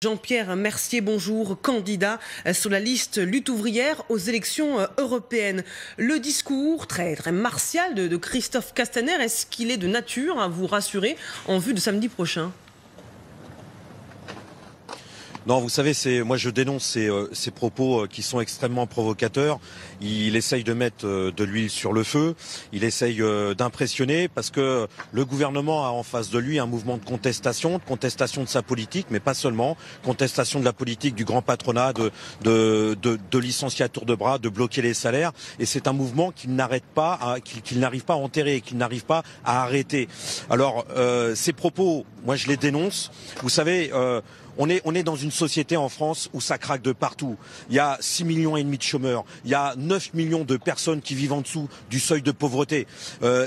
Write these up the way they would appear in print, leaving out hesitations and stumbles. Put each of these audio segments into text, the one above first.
Jean-Pierre Mercier, bonjour, candidat sur la liste Lutte ouvrière aux élections européennes. Le discours très martial de Christophe Castaner, est-ce qu'il est de nature à vous rassurer en vue de samedi prochain ? Non, vous savez, moi je dénonce ces propos qui sont extrêmement provocateurs. Il essaye de mettre de l'huile sur le feu, il essaye d'impressionner parce que le gouvernement a en face de lui un mouvement de contestation de sa politique, mais pas seulement, contestation de la politique du grand patronat, de licencier à tour de bras, de bloquer les salaires. Et c'est un mouvement qu'il n'arrête pas, qu'il n'arrive pas à enterrer, qu'il n'arrive pas à arrêter. Alors, ces propos, moi je les dénonce. Vous savez, on est dans une société en France où ça craque de partout. Il y a 6,5 millions de chômeurs. Il y a 9 millions de personnes qui vivent en dessous du seuil de pauvreté.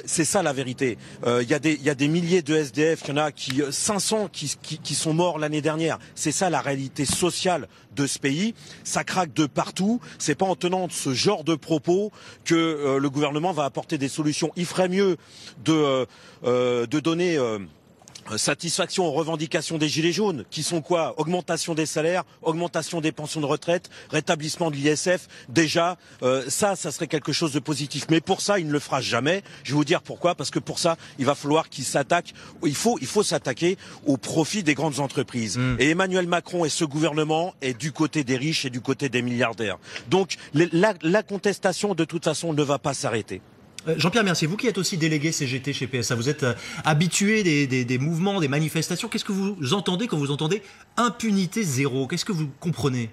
C'est ça la vérité. Il y a des milliers de SDF. Il y en a 500 qui sont morts l'année dernière. C'est ça la réalité sociale de ce pays. Ça craque de partout. C'est pas en tenant ce genre de propos que le gouvernement va apporter des solutions. Il ferait mieux de donner satisfaction aux revendications des Gilets jaunes, qui sont quoi? Augmentation des salaires, augmentation des pensions de retraite, rétablissement de l'ISF. Déjà, ça serait quelque chose de positif. Mais pour ça, il ne le fera jamais. Je vais vous dire pourquoi. Parce que pour ça, il va falloir qu'il s'attaque. Il faut s'attaquer au profit des grandes entreprises. Et Emmanuel Macron et ce gouvernement est du côté des riches et du côté des milliardaires. Donc, la contestation, de toute façon, ne va pas s'arrêter. Jean-Pierre Mercier, vous qui êtes aussi délégué CGT chez PSA, vous êtes habitué des mouvements, des manifestations. Qu'est-ce que vous entendez quand vous entendez impunité zéro? Qu'est-ce que vous comprenez?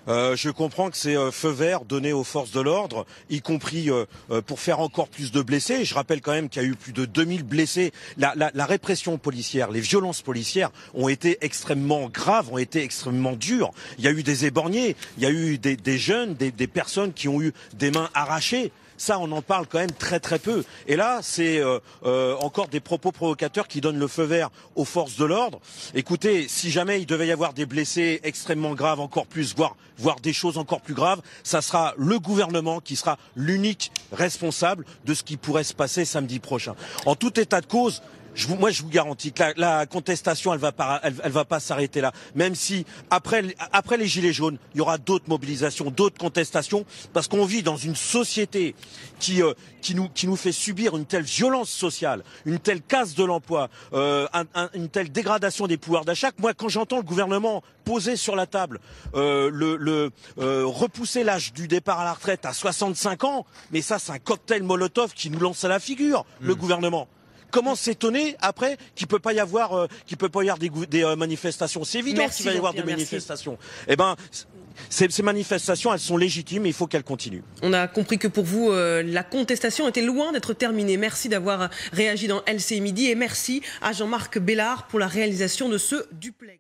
Je comprends que c'est feu vert donné aux forces de l'ordre, y compris pour faire encore plus de blessés. Je rappelle quand même qu'il y a eu plus de 2000 blessés. La répression policière, les violences policières ont été extrêmement graves, ont été extrêmement dures. Il y a eu des éborgnés, il y a eu des jeunes, des personnes qui ont eu des mains arrachées. Ça, on en parle quand même très très peu. Et là, c'est encore des propos provocateurs qui donnent le feu vert aux forces de l'ordre. Écoutez, si jamais il devait y avoir des blessés extrêmement graves, encore plus, voire des choses encore plus graves, ça sera le gouvernement qui sera l'unique responsable de ce qui pourrait se passer samedi prochain. En tout état de cause, moi, je vous garantis que la contestation, elle va pas s'arrêter là. Même si, après les Gilets jaunes, il y aura d'autres mobilisations, d'autres contestations, parce qu'on vit dans une société qui nous fait subir une telle violence sociale, une telle casse de l'emploi, une telle dégradation des pouvoirs d'achat. Moi, quand j'entends le gouvernement poser sur la table, repousser l'âge du départ à la retraite à 65 ans, mais ça, c'est un cocktail Molotov qui nous lance à la figure, le gouvernement. Comment s'étonner après qu'il peut pas y avoir des manifestations? C'est évident qu'il va y avoir des manifestations. Eh ben, ces manifestations, elles sont légitimes et il faut qu'elles continuent. On a compris que pour vous, la contestation était loin d'être terminée. Merci d'avoir réagi dans LCI Midi et merci à Jean-Marc Bellard pour la réalisation de ce duplex.